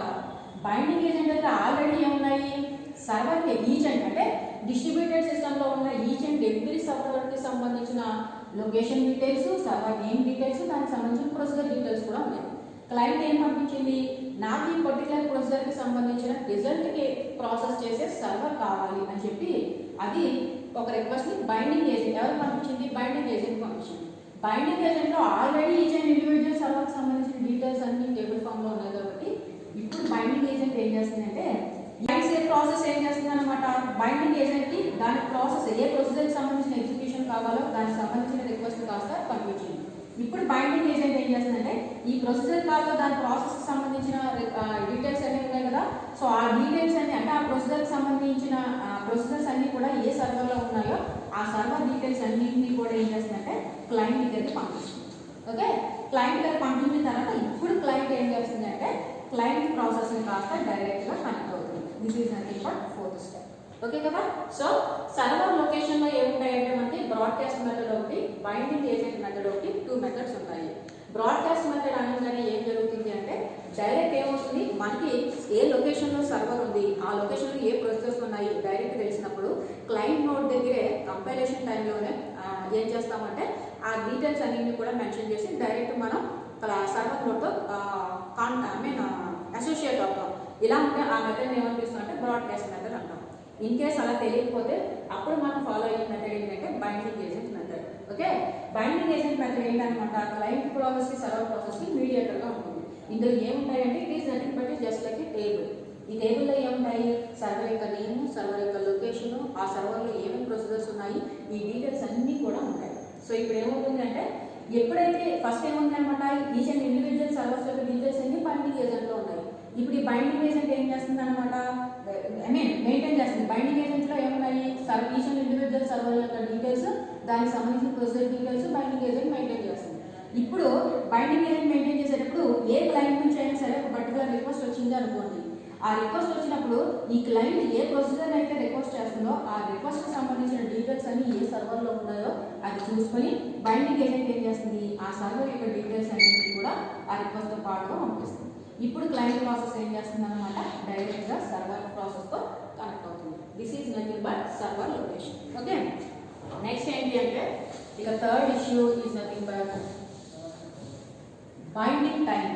Speaker 1: బైండింగ్ ఏజెంట్ దగ్గర ఆల్రెడీ ఏమున్నాయి, సర్వర్కి ఈచ్ అండ్ అంటే డిస్ట్రిబ్యూటెడ్ సిస్టంలో ఉన్న ఈచ్ అండ్ ఎవ్రీ సర్వర్కి సంబంధించిన location details, server name details, దానికి సంబంధించిన ప్రొసీజర్ డీటెయిల్స్ కూడా ఉన్నాయి. క్లయింట్ ఏం పంపించింది, నాకు ఈ పర్టికులర్ ప్రొసీజర్కి సంబంధించిన రిజల్ట్కి ప్రాసెస్ చేసే సర్వర్ కావాలి అని చెప్పి అది ఒక రిక్వెస్ట్ని బైండింగ్ ఏజెంట్ ఎవరు పంపించింది, బైండింగ్ ఏజెంట్ పంపించింది. బైండింగ్ ఏజెంట్ లో ఆల్రెడీ ఈచ్ అండ్ ఇండివిజువల్ సర్వర్కి సంబంధించిన డీటెయిల్స్ అన్ని టేబుల్ ఫామ్ లో ఉన్నాయి కాబట్టి ఇప్పుడు బైండింగ్ ఏజెంట్ ఏం చేస్తుందంటే ప్రాసెస్ ఏం చేస్తుంది అనమాట. బైండింగ్ ఏజెంట్ కి దాని ప్రాసెస్ ఏ ప్రొసీజర్ సంబంధించిన ఎగ్జిక్యూషన్ కావాలో దానికి సంబంధించిన రిక్వెస్ట్ కాస్త పంపించింది. ఇప్పుడు బైండింగ్ ఏజెంట్ ఏం చేస్తుందంటే ఈ ప్రొసీజర్ కావాలో దాని ప్రాసెస్ కి సంబంధించిన డీటెయిల్స్ అన్ని ఉన్నాయి కదా. సో ఆ డీటెయిల్స్ అన్ని అంటే ఆ ప్రొసీజర్ కి సంబంధించిన ప్రొసీజర్స్ అన్ని కూడా ఏ సర్వర్ లో ఉన్నాయో ఆ సర్వర్ డీటెయిల్స్ అన్నింటినీ కూడా ఏం చేస్తుందంటే క్లయింట్ దగ్గరికి పంపిస్తుంది. ఓకే, క్లయింట్ దగ్గర పంపించిన తర్వాత ఇప్పుడు క్లయింట్ ఏం చేస్తుందంటే క్లయింట్ ప్రాసెస్ ని కాస్త డైరెక్ట్ గా కనెక్ట్ అవుతుంది. This is nothing but fourth step. Okay కదా. సో సర్వర్ లొకేషన్ లో ఏముంటాయంటే మనకి బ్రాడ్కాస్ట్ మెథడ్ ఒకటి, బైండింగ్ ఏజెంట్ మెథడ్ ఒకటి, 2 మెథడ్స్ ఉన్నాయి. బ్రాడ్కాస్ట్ మెథడ్ అనగానే ఏం జరుగుతుంది అంటే డైరెక్ట్ ఏమవుతుంది, మనకి ఏ లొకేషన్ లో సర్వర్ ఉంది ఆ లొకేషన్ లో ఏ ప్రొసెసర్స్ ఉన్నాయి డైరెక్ట్ తెలిసినప్పుడు క్లయింట్ నోడ్ దగ్గరే కంపైలేషన్ టైంలోనే ఏం చేస్తామంటే ఆ డీటెయిల్స్ అన్నింటినీ కూడా మెన్షన్ చేసి డైరెక్ట్ మనం సర్వర్ నోడ్తో అసోసియేట్ అవుతాం. ఇలా ఉంటే ఆ మెథడ్ ఏమనిపిస్తుంది అంటే బ్రాడ్కాస్ట్ మెథడ్ అంటాం. ఇన్ కేస్ అలా తెలియకపోతే అప్పుడు మనం ఫాలో అయ్యే మెథడ్ ఏంటంటే binding agent method. Okay, binding agent method ఏంటనమాట క్లయింట్ ప్రాసెస్ కి సర్వర్ ప్రాసెస్ కి మీడియేటర్ గా ఉంటుంది. ఇందులో ఏముంటాయంటే it is nothing but just like a table. ఈ టేబుల్లో ఏముంటాయి, సర్వర్ యొక్క నేమ్, సర్వర్ యొక్క లొకేషన్, ఆ సర్వర్లో ఏమేమి ప్రొసీజర్స్ ఉన్నాయి, ఈ డీటెయిల్స్ అన్నీ కూడా ఉంటాయి. సో ఇప్పుడు ఏమవుతుందంటే ఎప్పుడైతే ఫస్ట్ ఏముంది అనమాట ఈచ్ అండ్ ఇండివిజువల్ సర్వర్స్ యొక్క డీటెయిల్స్ అన్ని బైండింగ్ ఏజెంట్ లో ఉన్నాయి. ఇప్పుడు ఈ బైండింగ్ ఏజెంట్ ఏం చేస్తుంది అనమాట మెయింటైన్ చేస్తుంది. బైండింగ్ ఏజెంట్ లో ఏమున్నాయి ఈచ్ అండ్ ఇండివిజువల్ సర్వర్ యొక్క డీటెయిల్స్, దానికి సంబంధించిన procedure details binding agent maintain చేస్తుంది. ఇప్పుడు బైండింగ్ ఏజెంట్ మెయింటైన్ చేసేటప్పుడు ఏ క్లయింట్ నుంచి అయినా సరే ఒక పర్టికులర్ రిక్వెస్ట్ వచ్చింది అనుకోండి. ఆ రిక్వెస్ట్ వచ్చినప్పుడు ఈ క్లయింట్ ఏ ప్రొసీజర్ అయితే రిక్వెస్ట్ చేస్తుందో ఆ రిక్వెస్ట్ కి సంబంధించిన డీటెయిల్స్ అన్ని ఏ సర్వర్ లో ఉన్నాయో అది చూసుకొని బైండింగ్ ఏజెంట్ ఏం చేస్తుంది ఆ సర్వర్ యొక్క డీటెయిల్స్ అన్నింటినీ కూడా ఆ రిక్వెస్ట్ తో పాటుగా పంపిస్తుంది. ఇప్పుడు క్లయింట్ ప్రాసెస్ ఏం చేస్తుంది అనమాట డైరెక్ట్ గా సర్వర్ ప్రాసెస్ తో కనెక్ట్ అవుతుంది. This is nothing but server location. Okay, next ఏంటి అంటే ఇక third issue is nothing but binding time.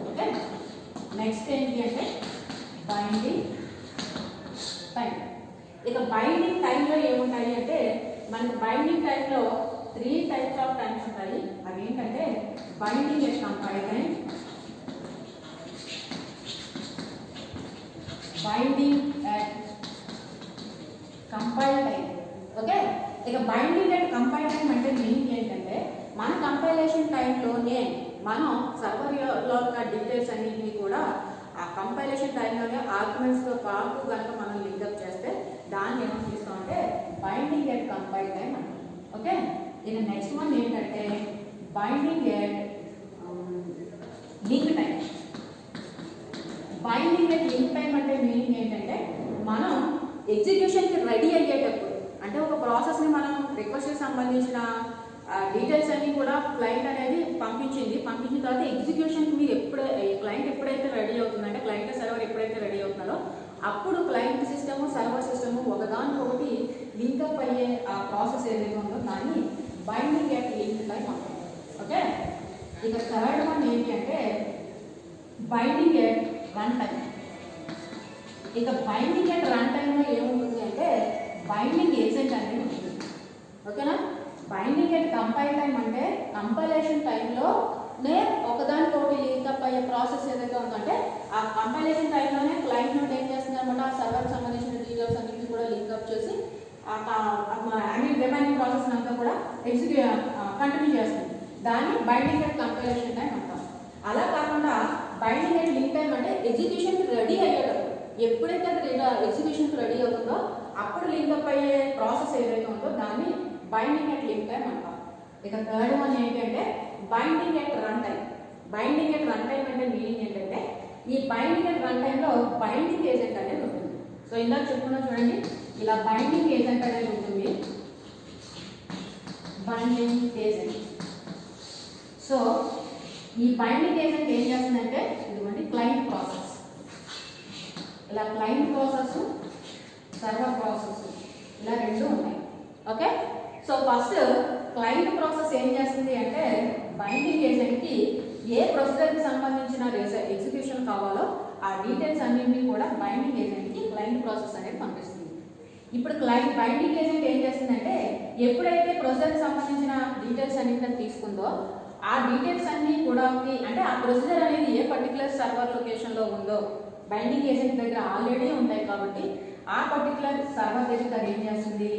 Speaker 1: Okay, next ఏంటి అంటే బైండింగ్ టైం. ఇక బైండింగ్ టైంలో ఏముంటాయి అంటే మనకి బైండింగ్ టైంలో 3 టైప్స్ ఆఫ్ టైమ్స్ ఉంటాయి. అవి ఏంటంటే binding at compile time, binding at compile time. Okay, ఇక బైండింగ్ ఎట్ కంపైల్ టైం అంటే మీనింగ్ ఏంటంటే మన కంపైలేషన్ టైంలోనే మనం సర్వర్లో ఉన్న డీటెయిల్స్ అన్నింటినీ కూడా ఆ కంపైలేషన్ టైంలోనే ఆర్గ్యుమెంట్స్తో పాటు కనుక మనం లింకప్ చేస్తే దాన్ని ఏమని పిలుస్తామంటే బైండింగ్ ఎట్ కంపైల్ టైం అంటాం. ఓకే, ఇక నెక్స్ట్ వన్ ఏంటంటే binding at link time. Binding at link time అంటే మీనింగ్ ఏంటంటే మనం ఎగ్జిక్యూషన్కి రెడీ అయ్యేటప్పుడు అంటే ఒక ప్రాసెస్ని మనం రిక్వెస్ట్కి సంబంధించిన డీటెయిల్స్ అన్ని కూడా క్లయింట్ అనేది పంపించిన తర్వాత ఎగ్జిక్యూషన్కి మీరు క్లయింట్ ఎప్పుడైతే రెడీ అవుతుందంటే క్లయింట్ సర్వర్ ఎప్పుడైతే రెడీ అవుతున్నారో అప్పుడు క్లయింట్ సిస్టము సర్వర్ సిస్టము ఒకదానికొకటి లింకప్ అయ్యే ఆ ప్రాసెస్ ఏదైతే ఉందో దాన్ని బైండింగ్ ఎట్ లింక్ టైం అంటాం. ఓకే, ఇక థర్డ్ వన్ ఏంటి అంటే బైండింగ్ ఎట్ రన్ టైం. ఇక బైండింగ్ ఎట్ రన్ టైంలో ఏముంటుంది అంటే బైండింగ్ ఏజెంట్ అనేది ఉంటుంది. ఓకేనా, బైండింగ్ ఎట్ కంపైల్ టైం అంటే కంపైలేషన్ టైంలోనే ఒకదానికొకటి లింకప్ అయ్యే ప్రాసెస్ ఏదైతే ఉందంటే ఆ కంపైలేషన్ టైంలోనే క్లయింట్ నోట్ ఏం చేస్తుంది అనమాట ఆ సర్వర్కి సంబంధించిన డీటెయిల్స్ అన్నింటినీ కూడా లింకప్ చేసి రిమైనింగ్ ప్రాసెస్ అంతా కూడా కంటిన్యూ చేస్తుంది. దాన్ని బైండింగ్ ఎట్ కంపైలేషన్ టైం అంటాం. అలా కాకుండా బైండింగ్ ఎట్ లింక్ టైం అంటే ఎగ్జిక్యూషన్కి రెడీ అయ్యేటప్పుడు ఎప్పుడైతే ఎగ్జిక్యూషన్కి రెడీ అవుతుందో అప్పుడు లింకప్ అయ్యే ప్రాసెస్ ఏదైతే ఉందో దాన్ని బైండింగ్ ఎట్ లింక్ టైం అంటాం. ఇక థర్డ్ వన్ ఏంటంటే binding at run time. Binding at run time అంటే మీనింగ్ ఏంటంటే ఈ బైండింగ్ ఎట్ రన్ టైంలో బైండింగ్ ఏజెంట్ అనేది ఉంటుంది. సో ఇందాక చెప్పుకున్నా చూడండి, ఇలా బైండింగ్ ఏజెంట్ అనేది ఉంటుంది. Binding agent. సో ఈ బైండింగ్ ఏజెంట్ ఏం చేస్తుందంటే ఇదిగోండి క్లయింట్ ప్రాసెస్. ఇలా క్లయింట్ ప్రాసెస్ సర్వర్ ప్రాసెస్ ఇలా రెండు ఉన్నాయి. Okay, so first client process ఏం చేస్తుంది అంటే బైండింగ్ ఏజెంట్కి ఏ ప్రొసీజర్కి సంబంధించిన ఎగ్జిక్యూషన్ కావాలో ఆ డీటెయిల్స్ అన్నింటినీ కూడా బైండింగ్ ఏజెంట్కి క్లయింట్ ప్రాసెస్ అనేది పంపిస్తుంది. ఇప్పుడు క్లయింట్ బైండింగ్ ఏజెంట్ ఏం చేస్తుందంటే ఎప్పుడైతే ప్రొసీజర్కి సంబంధించిన డీటెయిల్స్ అన్నింటిని తీసుకుందో ఆ డీటెయిల్స్ అన్నీ కూడా అంటే ఆ ప్రొసీజర్ అనేది ఏ పర్టికులర్ సర్వర్ లొకేషన్లో ఉందో బైండింగ్ ఏజెంట్ దగ్గర ఆల్రెడీ ఉంటాయి కాబట్టి ఆ పర్టికులర్ సర్వర్ దగ్గర అది ఏం చేస్తుంది,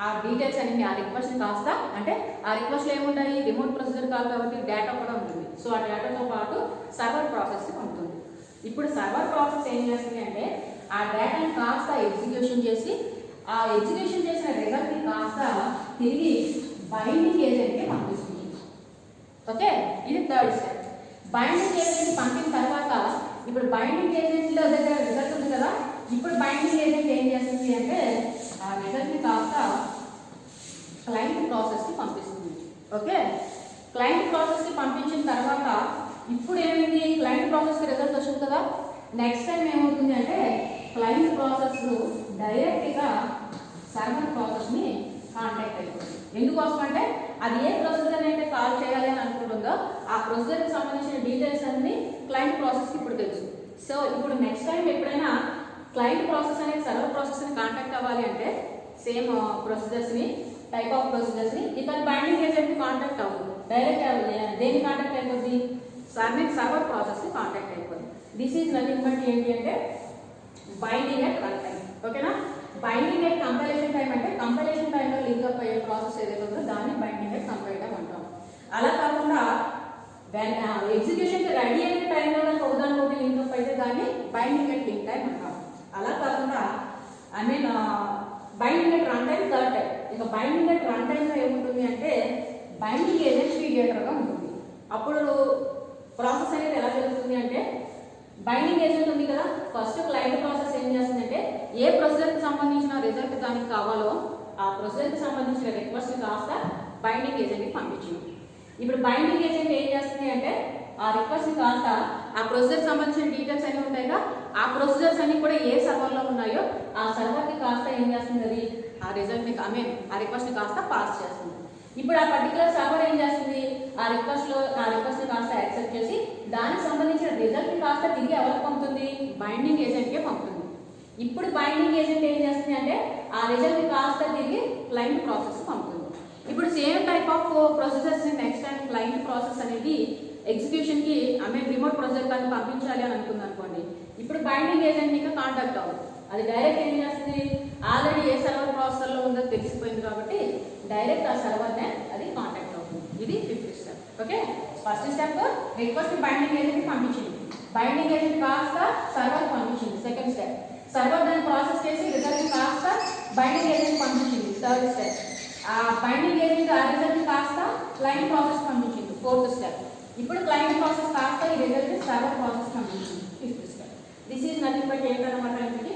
Speaker 1: ఆ డీటెయిల్స్ అన్ని ఆ రిక్వెస్ట్ కాస్త అంటే ఆ రిక్వెస్ట్లో ఏముంటాయి, రిమోట్ ప్రొసీజర్ కాదు కాబట్టి డేటా కూడా ఉంటుంది. సో ఆ డేటాతో పాటు సర్వర్ ప్రాసెస్కి పంపుతుంది. ఇప్పుడు సర్వర్ ప్రాసెస్ ఏం చేస్తుంది అంటే ఆ డేటాని కాస్త ఎగ్జిక్యూషన్ చేసి ఆ ఎగ్జిక్యూషన్ చేసిన రిజల్ట్ని కాస్త తిరిగి బైండింగ్ ఏజెంట్కి పంపిస్తుంది. ఓకే, ఇది థర్డ్ స్టెప్. బైండింగ్ ఏజెంట్ పంపిన తర్వాత ఇప్పుడు బైండింగ్ ఏజెంట్లో దగ్గర రిజల్ట్ ఉంది కదా, ఇప్పుడు బైండింగ్ ఏజెంట్ ఏం చేస్తుంది అంటే ఆ రిజల్ట్ని కాస్త క్లయింట్ ప్రాసెస్కి పంపిస్తుంది. ఓకే, క్లయింట్ ప్రాసెస్కి పంపించిన తర్వాత ఇప్పుడు ఏమైంది, క్లయింట్ ప్రాసెస్కి రిజల్ట్ వచ్చింది కదా, నెక్స్ట్ టైం ఏమవుతుంది అంటే క్లయింట్ ప్రాసెస్ డైరెక్ట్గా సర్వర్ ప్రాసెస్ని కాంటాక్ట్ అయిపోతుంది. ఎందుకోసం అంటే అది ఏ ప్రొసీజర్ అయితే కాల్ చేయాలి అని అనుకుంటుందో ఆ ప్రొసీజర్కి సంబంధించిన డీటెయిల్స్ అన్ని క్లయింట్ ప్రాసెస్కి ఇప్పుడు తెలుసు. సో ఇప్పుడు నెక్స్ట్ టైం ఎప్పుడైనా క్లయింట్ ప్రాసెస్ అనేది సర్వర్ ప్రాసెస్ని కాంటాక్ట్ అవ్వాలి అంటే సేమ్ ప్రొసీజర్స్ని టైప్ ఆఫ్ ప్రొసీజర్స్ని ఇతను బైండింగ్ ఏజెంట్ని కాంటాక్ట్ అవ్వదు, డైరెక్ట్ దేన్ని కాంటాక్ట్ అయిపోద్ది, సర్వర్ ప్రాసెస్ని కాంటాక్ట్ అయిపోద్ది. దిస్ ఈజ్ నథింగ్ బట్ ఏంటి అంటే బైండింగ్ అట్ రన్ టైం. ఓకేనా, బైండింగ్ అట్ కంపైలేషన్ టైం అంటే కంపైలేషన్ టైంలో లింక్అప్ అయ్యే ప్రాసెస్ ఏదైతే ఉందో దాన్ని బైండింగ్ అట్ కంపైల్ టైం అంటాం. అలా కాకుండా ఎగ్జిక్యూషన్ రెడీ అయిన టైంలో కనుక ఒకదానికొకటి లింక్అప్ అయితే దాన్ని బైండింగ్ అట్ లింక్ టైం అంటాం. అలా కాకుండా binding at run time third time. ఇక బైండింగ్ అట్ రన్ టైంలో ఏముంటుంది అంటే బైండింగ్ ఏజెంట్ మీడియేటర్గా ఉంటుంది. అప్పుడు ప్రాసెస్ అనేది ఎలా జరుగుతుంది అంటే బైండింగ్ ఏజెంట్ ఉంది కదా, ఫస్ట్ క్లయింట్ ప్రాసెస్ ఏం చేస్తుందంటే ఏ ప్రొసీజర్కి సంబంధించిన రిజల్ట్ దానికి కావాలో ఆ ప్రొసీజర్కి సంబంధించిన రిక్వెస్ట్ కాస్త బైండింగ్ ఏజెంట్కి పంపించింది. ఇప్పుడు బైండింగ్ ఏజెంట్ ఏం చేస్తుంది అంటే ఆ రిక్వెస్ట్ కాస్త ఆ ప్రొసీజర్కి సంబంధించిన డీటెయిల్స్ అన్నీ ఉంటాయిగా, ఆ ప్రొసీజర్స్ అన్ని కూడా ఏ సర్వర్లో ఉన్నాయో ఆ సర్వర్కి కాస్త ఏం చేస్తుంది, అది ఆ రిజల్ట్ని ఆ రిక్వెస్ట్ని కాస్త పాస్ చేస్తుంది. ఇప్పుడు ఆ పర్టికులర్ సర్వర్ ఏం చేస్తుంది, ఆ రిక్వెస్ట్ని కాస్త యాక్సెప్ట్ చేసి దానికి సంబంధించిన రిజల్ట్ని కాస్త తిరిగి ఎవరికి పంపుతుంది, బైండింగ్ ఏజెంట్కే పంపుతుంది. ఇప్పుడు బైండింగ్ ఏజెంట్ ఏం చేస్తుంది అంటే ఆ రిజల్ట్ని కాస్త తిరిగి క్లయింట్ ప్రాసెస్ పంపుతుంది. ఇప్పుడు సేమ్ టైప్ ఆఫ్ ప్రొసీజర్స్ని నెక్స్ట్ టైం క్లయింట్ ప్రాసెస్ అనేది ఎగ్జిక్యూషన్కి రిమోట్ ప్రొసీజర్ కానీ పంపించాలి అని అనుకుంది అనుకోండి, ఇప్పుడు బైండింగ్ ఏజెంట్ ఇంకా కాంటాక్ట్ అవ్వదు, అది డైరెక్ట్ ఏం చేస్తుంది, ఆల్రెడీ ఏ సర్వర్ ప్రాసెసర్లో ఉందో తెలిసిపోయింది కాబట్టి డైరెక్ట్ ఆ సర్వర్నే అది కాంటాక్ట్ అవుతుంది. ఇది fifth step. Okay, first step request binding ఏజెంట్కి పంపించింది, బైండింగ్ ఏజెంట్ కాస్త సర్వర్ పంపించింది. సెకండ్ స్టెప్ సర్వర్ దాన్ని ప్రాసెస్ చేసి రిజల్ట్ కాస్త బైండింగ్ ఏజెంట్ పంపించింది. థర్డ్ స్టెప్ ఆ బైండింగ్ ఏజెంట్ ఆ రిజల్ట్ కాస్త క్లయింట్ ప్రాసెస్ పంపించింది. ఫోర్త్ స్టెప్ ఇప్పుడు క్లయింట్ ప్రాసెస్ కాస్త ఈ రిజల్ట్ సర్వర్ ప్రాసెస్ పంపించింది. Fifth step. This is nothing but ఏంటన్నమాట ఇంటికి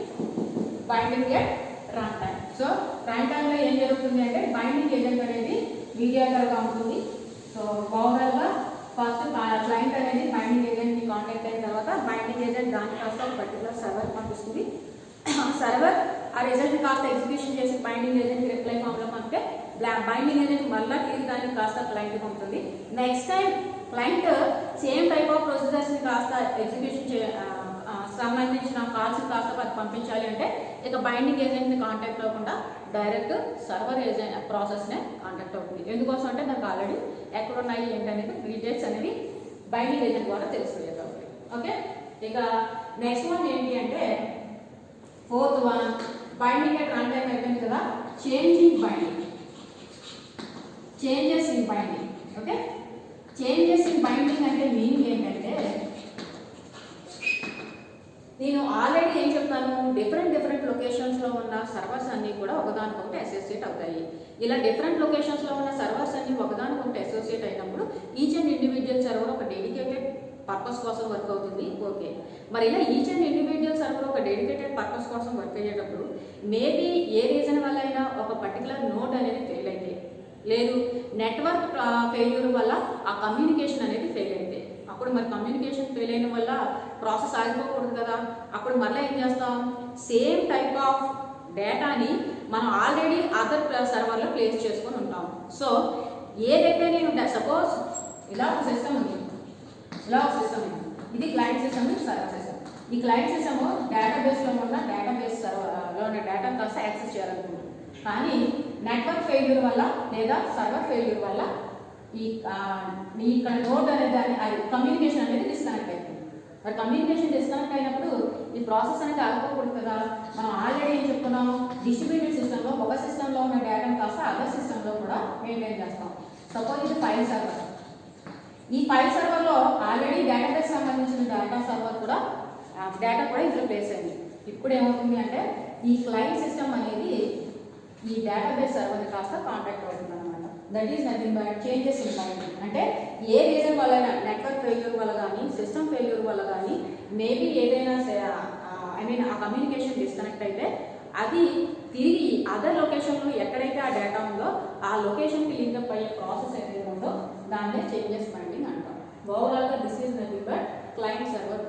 Speaker 1: binding at run time. So run టైంలో ఏం జరుగుతుంది అంటే బైండింగ్ ఏజెంట్ అనేది మీడియేటర్గా ఉంటుంది. సో ఓవరాల్గా ఫస్ట్ క్లయింట్ అనేది బైండింగ్ ఏజెంట్ని కాంటాక్ట్ అయిన తర్వాత బైండింగ్ ఏజెంట్ దాని కాస్త ఒక పర్టికులర్ సర్వర్ పంపిస్తుంది. సర్వర్ ఆ రిజల్ట్ని కాస్త ఎగ్జిక్యూషన్ చేసి బైండింగ్ ఏజెంట్కి రిప్లై ఫామ్లో పంపితే బైండింగ్ ఏజెంట్ మళ్ళీ తిరిగి దానికి కాస్త క్లయింట్కి పంపుతుంది. Next time client same type of ప్రొసీజర్స్ని కాస్త ఎగ్జిక్యూషన్ సంబంధించిన కాల్స్ కాస్త అది పంపించాలి అంటే ఇక బైండింగ్ ఏజెంట్ని కాంటాక్ట్ అవ్వకుండా డైరెక్ట్ సర్వర్ ఏజెంట్ ప్రాసెస్నే కాంటాక్ట్ అవుతుంది. ఎందుకోసం అంటే నాకు ఆల్రెడీ ఎక్కడ ఉన్నాయి ఏంటనేది డీటెయిల్స్ అనేది బైండింగ్ ఏజెంట్ ద్వారా తెలిసిపోయేది కాబట్టి. ఓకే, ఇక నెక్స్ట్ వన్ ఏంటి అంటే fourth one binding at run time అయిపోయింది కదా, changing binding, changes in binding. Okay, changes in binding అంటే మీనింగ్ ఏంటంటే నేను ఆల్రెడీ ఏం చెప్తాను, డిఫరెంట్ లొకేషన్స్లో ఉన్న సర్వర్స్ అన్నీ కూడా ఒకదానికొకటి అసోసియేట్ అవుతాయి. ఇలా డిఫరెంట్ లొకేషన్స్లో ఉన్న సర్వర్స్ అన్నీ ఒకదానికొకటి అసోసియేట్ అయినప్పుడు ఈచ్ అండ్ ఇండివిజువల్ సర్వర్ ఒక డెడికేటెడ్ పర్పస్ కోసం వర్క్ అవుతుంది. ఓకే, మరి ఇలా ఈచ్ అండ్ ఇండివిజువల్ సర్వర్ ఒక డెడికేటెడ్ పర్పస్ కోసం వర్క్ అయ్యేటప్పుడు మేబీ ఏ రీజన్ వల్ల అయినా ఒక పర్టికులర్ నోడ్ అనేది ఫెయిల్ అయితే, లేదు నెట్వర్క్ ఫెయిల్యూర్ వల్ల ఆ కమ్యూనికేషన్ అనేది ఫెయిల్ అయితే, అప్పుడు మరి కమ్యూనికేషన్ ఫెయిల్ అయిన వల్ల ప్రాసెస్ ఆగిపోకూడదు కదా, అప్పుడు మళ్ళీ ఏం చేస్తాం, సేమ్ టైప్ ఆఫ్ డేటాని మనం ఆల్రెడీ అదర్ సర్వర్లో ప్లేస్ చేసుకొని ఉంటాం. సో ఏదైతే నేను సపోజ్ ఇలా ఒక సిస్టమ్ ఉంది, ఇది క్లయింట్ సిస్టమ్, సర్వర్ సిస్టమ్. ఈ క్లయింట్ సిస్టమ్ డేటాబేస్లో ఉన్న డేటాబేస్ సర్వర్ డేటాను కాస్త యాక్సెస్ చేయాలనుకుంటుంది. కానీ నెట్వర్క్ ఫెయిల్యూర్ వల్ల లేదా సర్వర్ ఫెయిల్యూర్ వల్ల ఈ ఇక్కడ నోడ్ అనే దాన్ని అది కమ్యూనికేషన్ అనేది డిస్కనెక్ట్ అవుతుంది. మరి కమ్యూనికేషన్ డిస్కనెక్ట్ అయినప్పుడు ఈ ప్రాసెస్ అనేది ఆగిపోకూడదు కదా. మనం ఆల్రెడీ ఏం చెప్పుకున్నాము, డిస్ట్రిబ్యూటెడ్ సిస్టంలో ఒక సిస్టంలో ఉన్న డేటాను కాస్త అదర్ సిస్టంలో కూడా మెయింటైన్ చేస్తాం. సపోజ్ ఇది ఫైల్ సర్వర్. ఈ ఫైల్ సర్వర్లో ఆల్రెడీ డేటాబేస్ సంబంధించిన డేటా సర్వర్ కూడా డేటా కూడా ఇందులో ప్లేస్ అయింది. ఇప్పుడు ఏమవుతుంది అంటే ఈ క్లయింట్ సిస్టమ్ అనేది ఈ డేటాబేస్ సర్వర్ని కాస్త కాంటాక్ట్ అవుతుంది అనమాట. That is nothing but changes in binding. అంటే ఏ రీజన్ వల్ల నెట్వర్క్ ఫెయిల్యూర్ వల్ల కానీ సిస్టమ్ ఫెయిల్యూర్ వల్ల కానీ మేబీ ఏదైనా ఆ కమ్యూనికేషన్ డిస్కనెక్ట్ అయితే అది తిరిగి అదర్ లొకేషన్లో ఎక్కడైతే ఆ డేటా ఉందో ఆ లొకేషన్కి లింక్అప్ అయ్యే ప్రాసెస్ ఏదైతే ఉందో దాన్నే చేంజెస్ బైండింగ్ అంటాం. ఓవరాల్గా this is nothing but client server.